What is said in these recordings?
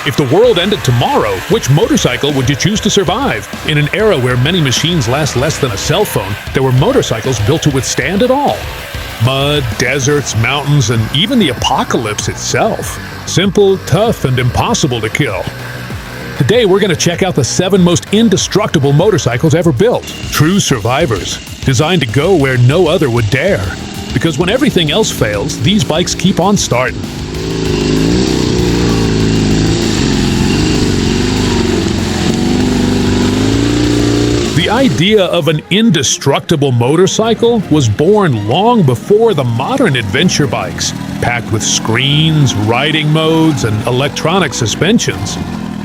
If the world ended tomorrow, which motorcycle would you choose to survive? In an era where many machines last less than a cell phone, there were motorcycles built to withstand it all. Mud, deserts, mountains, and even the apocalypse itself. Simple, tough, and impossible to kill. Today we're going to check out the 7 most indestructible motorcycles ever built. True survivors, designed to go where no other would dare. Because when everything else fails, these bikes keep on starting. The idea of an indestructible motorcycle was born long before the modern adventure bikes, packed with screens, riding modes, and electronic suspensions.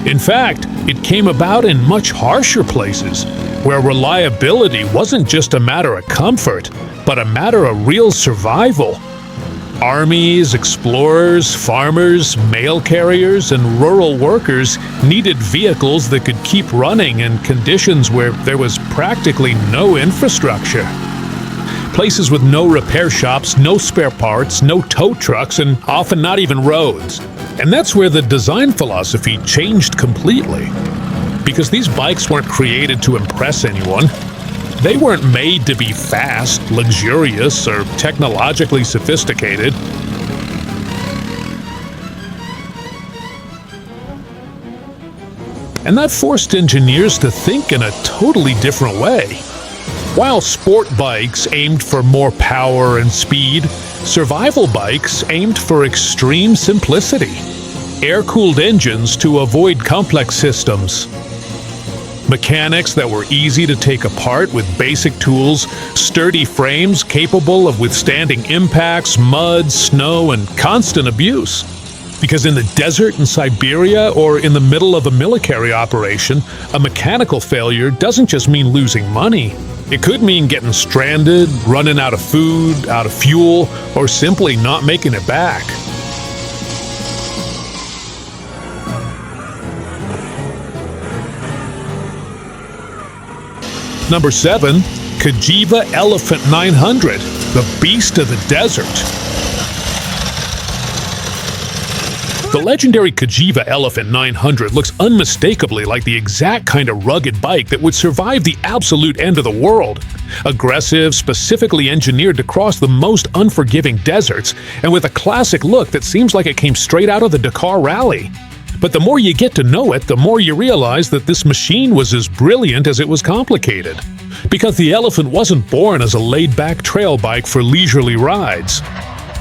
In fact, it came about in much harsher places, where reliability wasn't just a matter of comfort, but a matter of real survival. Armies, explorers, farmers, mail carriers, and rural workers needed vehicles that could keep running in conditions where there was practically no infrastructure. Places with no repair shops, no spare parts, no tow trucks, and often not even roads. And that's where the design philosophy changed completely. Because these bikes weren't created to impress anyone. They weren't made to be fast, luxurious, or technologically sophisticated. And that forced engineers to think in a totally different way. While sport bikes aimed for more power and speed, survival bikes aimed for extreme simplicity. Air-cooled engines to avoid complex systems. Mechanics that were easy to take apart with basic tools, sturdy frames capable of withstanding impacts, mud, snow, and constant abuse. Because in the desert in Siberia or in the middle of a military operation, a mechanical failure doesn't just mean losing money. It could mean getting stranded, running out of food, out of fuel, or simply not making it back. Number 7, Cagiva Elefant 900, the beast of the desert. The legendary Cagiva Elefant 900 looks unmistakably like the exact kind of rugged bike that would survive the absolute end of the world. Aggressive, specifically engineered to cross the most unforgiving deserts, and with a classic look that seems like it came straight out of the Dakar Rally. But the more you get to know it, the more you realize that this machine was as brilliant as it was complicated. Because the Elefant wasn't born as a laid-back trail bike for leisurely rides.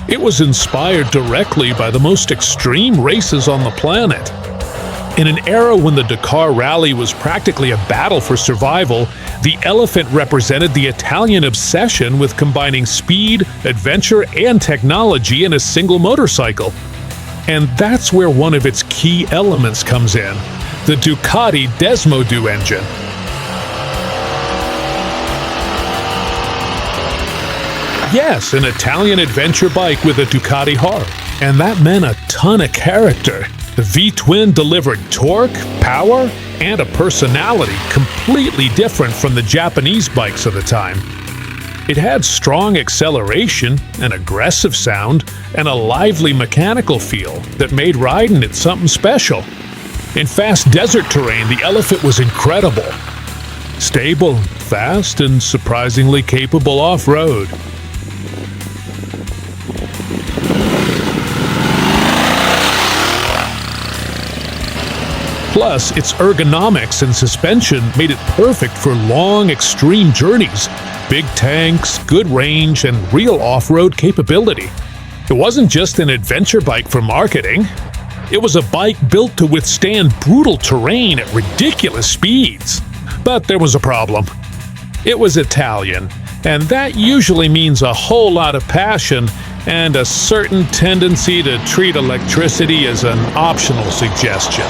It was inspired directly by the most extreme races on the planet. In an era when the Dakar Rally was practically a battle for survival, the Elefant represented the Italian obsession with combining speed, adventure, and technology in a single motorcycle. And that's where one of its key elements comes in, the Ducati Desmodue engine. Yes, an Italian adventure bike with a Ducati heart. And that meant a ton of character. The V-twin delivered torque, power, and a personality completely different from the Japanese bikes of the time. It had strong acceleration, an aggressive sound, and a lively mechanical feel that made riding it something special. In fast desert terrain, the Elefant was incredible. Stable, fast, and surprisingly capable off-road. Plus, its ergonomics and suspension made it perfect for long, extreme journeys. Big tanks, good range, and real off-road capability. It wasn't just an adventure bike for marketing. It was a bike built to withstand brutal terrain at ridiculous speeds. But there was a problem. It was Italian, and that usually means a whole lot of passion and a certain tendency to treat electricity as an optional suggestion.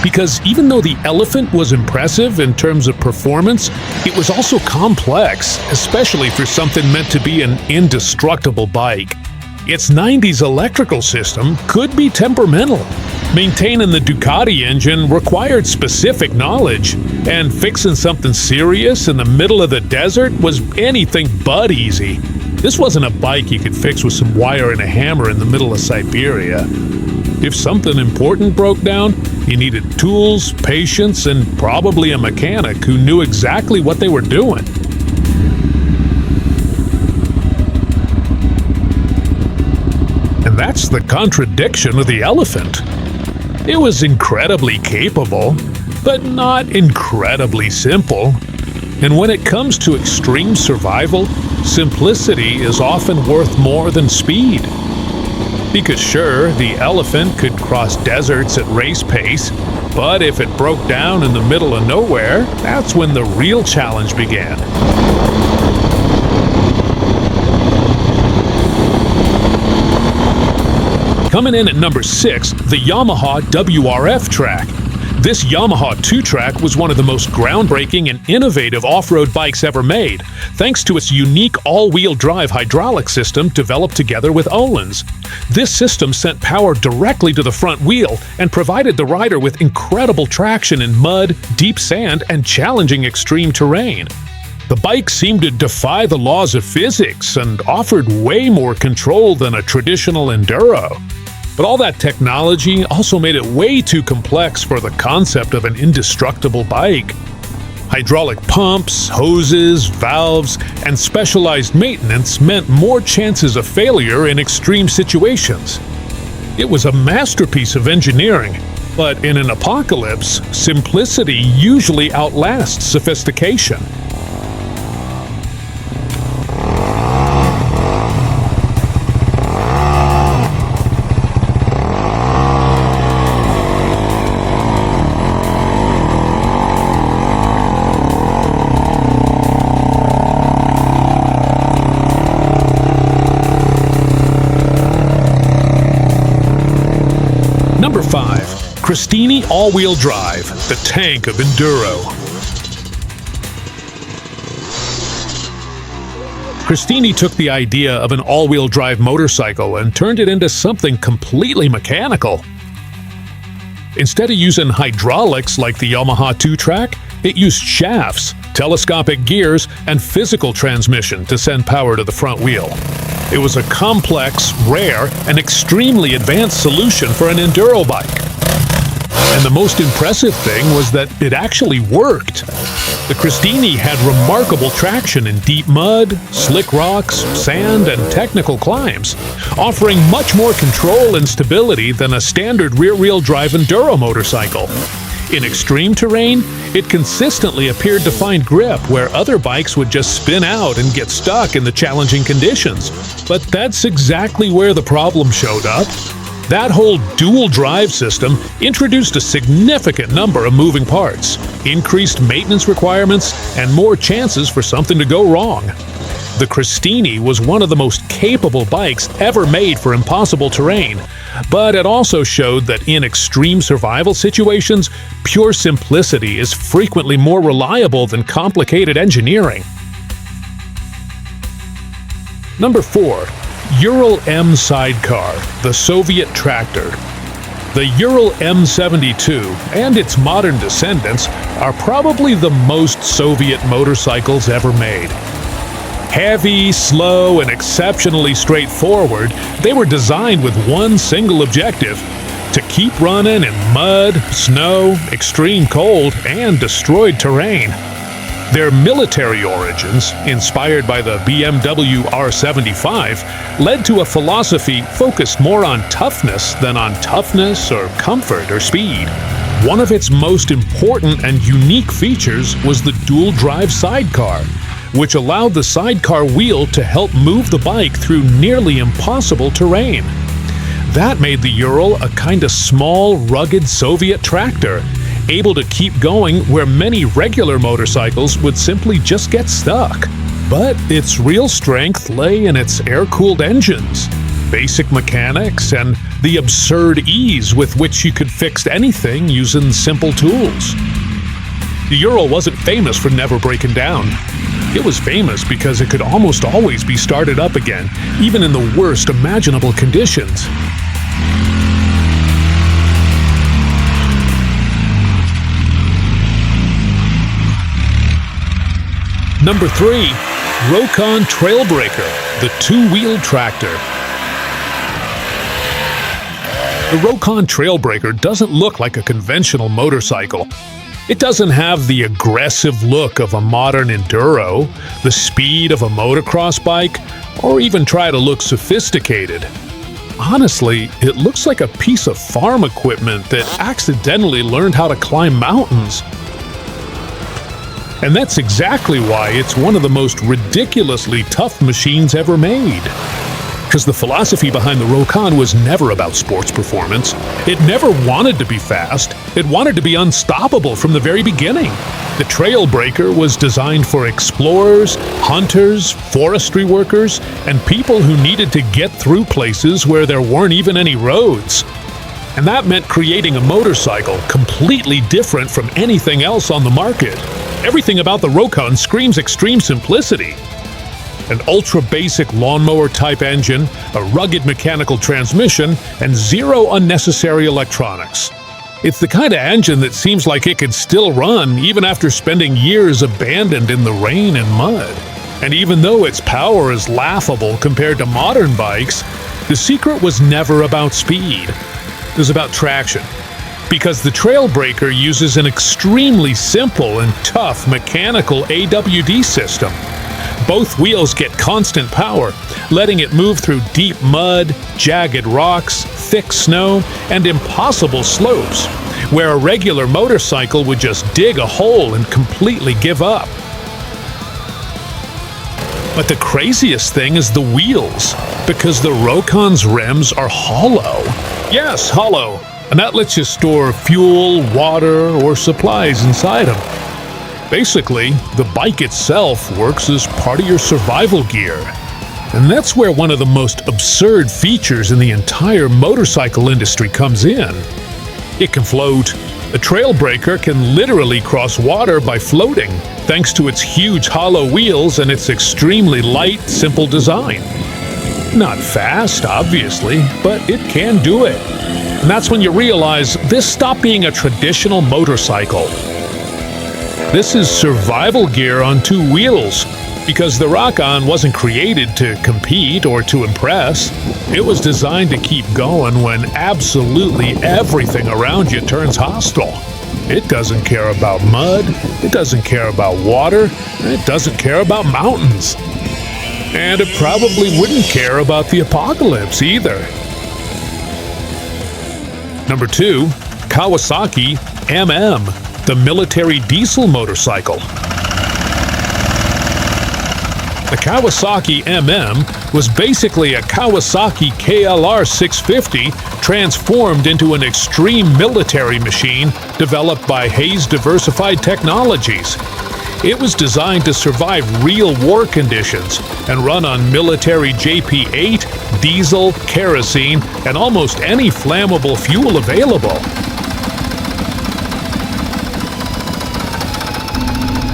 Because even though the Elefant was impressive in terms of performance, it was also complex, especially for something meant to be an indestructible bike. Its 90s electrical system could be temperamental. Maintaining the Ducati engine required specific knowledge, and fixing something serious in the middle of the desert was anything but easy. This wasn't a bike you could fix with some wire and a hammer in the middle of Siberia. If something important broke down, you needed tools, patience, and probably a mechanic who knew exactly what they were doing. And that's the contradiction of the Elephant. It was incredibly capable, but not incredibly simple. And when it comes to extreme survival, simplicity is often worth more than speed. Because sure, the Elephant could cross deserts at race pace, but if it broke down in the middle of nowhere, that's when the real challenge began. Coming in at number 6, the Yamaha WRF track. This Yamaha 2-track was one of the most groundbreaking and innovative off-road bikes ever made, thanks to its unique all-wheel drive hydraulic system developed together with Öhlins. This system sent power directly to the front wheel and provided the rider with incredible traction in mud, deep sand, and challenging extreme terrain. The bike seemed to defy the laws of physics and offered way more control than a traditional enduro. But all that technology also made it way too complex for the concept of an indestructible bike. Hydraulic pumps, hoses, valves, and specialized maintenance meant more chances of failure in extreme situations. It was a masterpiece of engineering, but in an apocalypse, simplicity usually outlasts sophistication. Number 5. Cristini All-Wheel Drive, the tank of enduro. Cristini took the idea of an all-wheel drive motorcycle and turned it into something completely mechanical. Instead of using hydraulics like the Yamaha 2-track, it used shafts, telescopic gears, and physical transmission to send power to the front wheel. It was a complex, rare, and extremely advanced solution for an enduro bike. And the most impressive thing was that it actually worked. The Cristini had remarkable traction in deep mud, slick rocks, sand, and technical climbs, offering much more control and stability than a standard rear-wheel drive enduro motorcycle. In extreme terrain, it consistently appeared to find grip where other bikes would just spin out and get stuck in the challenging conditions. But that's exactly where the problem showed up. That whole dual drive system introduced a significant number of moving parts, increased maintenance requirements, and more chances for something to go wrong. The Cristini was one of the most capable bikes ever made for impossible terrain, but it also showed that in extreme survival situations, pure simplicity is frequently more reliable than complicated engineering. Number 4. Ural M Sidecar, the Soviet tractor. The Ural M72 and its modern descendants are probably the most Soviet motorcycles ever made. Heavy, slow, and exceptionally straightforward, they were designed with one single objective: to keep running in mud, snow, extreme cold, and destroyed terrain. Their military origins, inspired by the BMW R75, led to a philosophy focused more on toughness than on toughness or comfort or speed. One of its most important and unique features was the dual-drive sidecar, which allowed the sidecar wheel to help move the bike through nearly impossible terrain. That made the Ural a kind of small, rugged Soviet tractor, able to keep going where many regular motorcycles would simply just get stuck. But its real strength lay in its air-cooled engines, basic mechanics, and the absurd ease with which you could fix anything using simple tools. The Ural wasn't famous for never breaking down. It was famous because it could almost always be started up again, even in the worst imaginable conditions. Number 3. Rokon Trailbreaker, the two-wheeled tractor. The Rokon Trailbreaker doesn't look like a conventional motorcycle. It doesn't have the aggressive look of a modern enduro, the speed of a motocross bike, or even try to look sophisticated. Honestly, it looks like a piece of farm equipment that accidentally learned how to climb mountains. And that's exactly why it's one of the most ridiculously tough machines ever made. Because the philosophy behind the Rokon was never about sports performance. It never wanted to be fast. It wanted to be unstoppable from the very beginning. The Trailbreaker was designed for explorers, hunters, forestry workers, and people who needed to get through places where there weren't even any roads. And that meant creating a motorcycle completely different from anything else on the market. Everything about the Rokon screams extreme simplicity. An ultra-basic lawnmower-type engine, a rugged mechanical transmission, and zero unnecessary electronics. It's the kind of engine that seems like it could still run even after spending years abandoned in the rain and mud. And even though its power is laughable compared to modern bikes, the secret was never about speed. It was about traction. Because the Trailbreaker uses an extremely simple and tough mechanical AWD system. Both wheels get constant power, letting it move through deep mud, jagged rocks, thick snow, and impossible slopes, where a regular motorcycle would just dig a hole and completely give up. But the craziest thing is the wheels, because the Rokon's rims are hollow. Yes, hollow. And that lets you store fuel, water, or supplies inside them. Basically, the bike itself works as part of your survival gear. And that's where one of the most absurd features in the entire motorcycle industry comes in. It can float. A Trailbreaker can literally cross water by floating, thanks to its huge hollow wheels and its extremely light, simple design. Not fast, obviously, but it can do it. And that's when you realize this stopped being a traditional motorcycle. This is survival gear on two wheels, because the Rokon wasn't created to compete or to impress. It was designed to keep going when absolutely everything around you turns hostile. It doesn't care about mud, it doesn't care about water, and it doesn't care about mountains. And it probably wouldn't care about the apocalypse either. Number 2, Kawasaki MM, the military diesel motorcycle. The Kawasaki MM was basically a Kawasaki KLR 650 transformed into an extreme military machine developed by Hayes Diversified Technologies. It was designed to survive real war conditions and run on military JP-8, diesel, kerosene, and almost any flammable fuel available.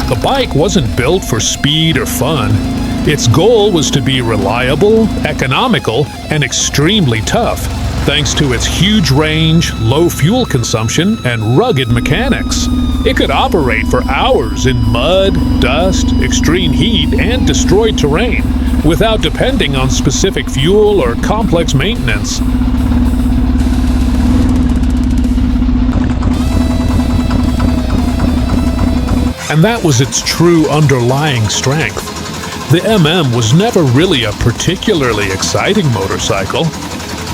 The bike wasn't built for speed or fun. Its goal was to be reliable, economical, and extremely tough, thanks to its huge range, low fuel consumption, and rugged mechanics. It could operate for hours in mud, dust, extreme heat, and destroyed terrain, without depending on specific fuel or complex maintenance. And that was its true underlying strength. The MM was never really a particularly exciting motorcycle.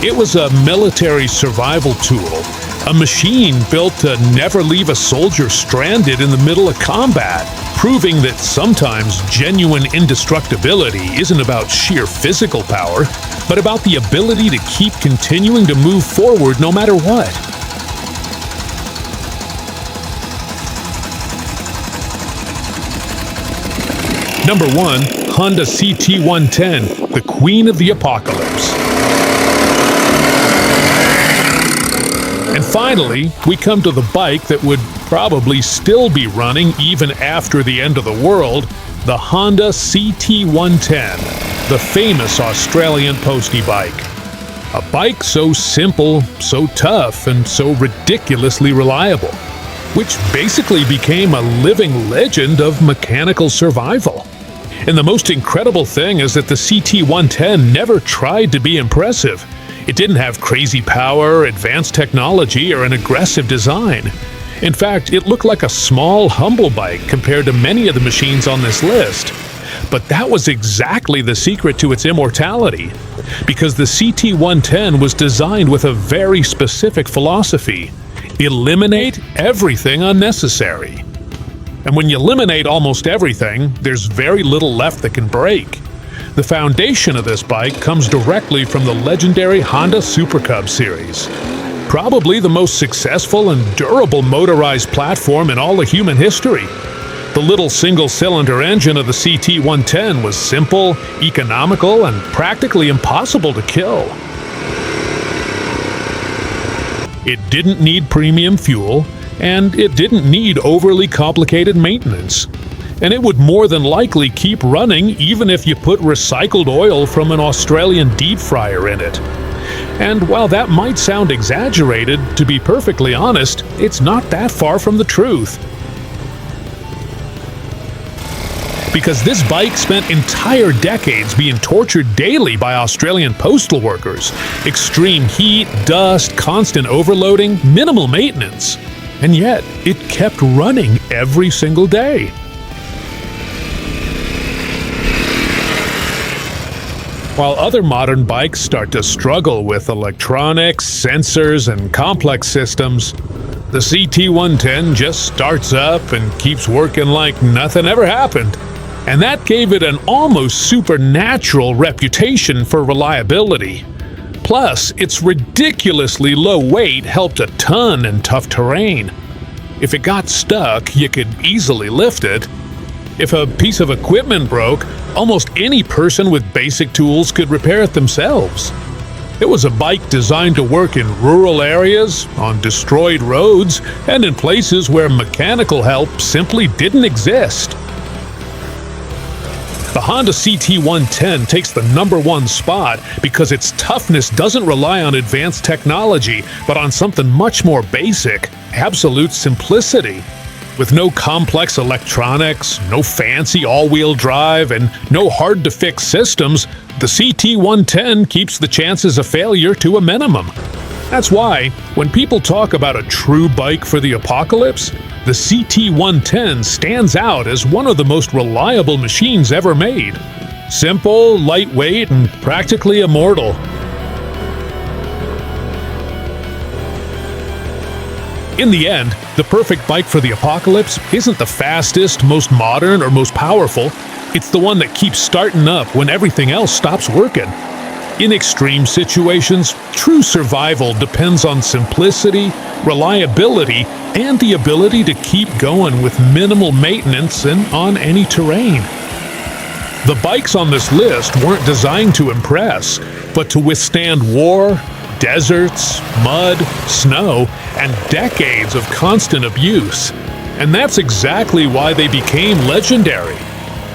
It was a military survival tool, a machine built to never leave a soldier stranded in the middle of combat, proving that sometimes genuine indestructibility isn't about sheer physical power, but about the ability to keep continuing to move forward no matter what. Number 1, Honda CT110, the Queen of the Apocalypse. And finally, we come to the bike that would probably still be running even after the end of the world, the Honda CT110, the famous Australian postie bike. A bike so simple, so tough, and so ridiculously reliable, which basically became a living legend of mechanical survival. And the most incredible thing is that the CT110 never tried to be impressive. It didn't have crazy power, advanced technology, or an aggressive design. In fact, it looked like a small, humble bike compared to many of the machines on this list. But that was exactly the secret to its immortality, because the CT110 was designed with a very specific philosophy: eliminate everything unnecessary. And when you eliminate almost everything, there's very little left that can break. The foundation of this bike comes directly from the legendary Honda Super Cub series. Probably the most successful and durable motorized platform in all of human history. The little single-cylinder engine of the CT110 was simple, economical, and practically impossible to kill. It didn't need premium fuel, and it didn't need overly complicated maintenance. And it would more than likely keep running even if you put recycled oil from an Australian deep fryer in it. And while that might sound exaggerated, to be perfectly honest, it's not that far from the truth. Because this bike spent entire decades being tortured daily by Australian postal workers. Extreme heat, dust, constant overloading, minimal maintenance. And yet, it kept running every single day. While other modern bikes start to struggle with electronics, sensors, and complex systems, the CT110 just starts up and keeps working like nothing ever happened. And that gave it an almost supernatural reputation for reliability. Plus, its ridiculously low weight helped a ton in tough terrain. If it got stuck, you could easily lift it. If a piece of equipment broke, almost any person with basic tools could repair it themselves. It was a bike designed to work in rural areas, on destroyed roads, and in places where mechanical help simply didn't exist. The Honda CT110 takes the #1 spot because its toughness doesn't rely on advanced technology, but on something much more basic: absolute simplicity. With no complex electronics, no fancy all-wheel drive, and no hard-to-fix systems, the CT110 keeps the chances of failure to a minimum. That's why, when people talk about a true bike for the apocalypse, the CT110 stands out as one of the most reliable machines ever made. Simple, lightweight, and practically immortal. In the end, the perfect bike for the apocalypse isn't the fastest, most modern, or most powerful. It's the one that keeps starting up when everything else stops working. In extreme situations, true survival depends on simplicity, reliability, and the ability to keep going with minimal maintenance and on any terrain. The bikes on this list weren't designed to impress, but to withstand war, deserts, mud, snow, and decades of constant abuse. And that's exactly why they became legendary.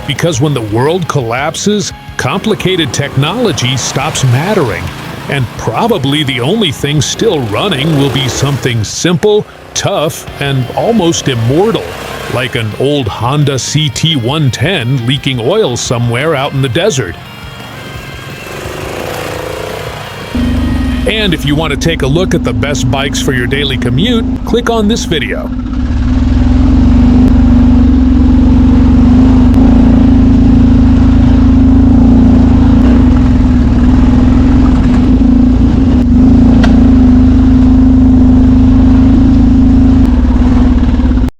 Because when the world collapses, complicated technology stops mattering, and probably the only thing still running will be something simple, tough, and almost immortal, like an old Honda CT110 leaking oil somewhere out in the desert. And if you want to take a look at the best bikes for your daily commute, click on this video.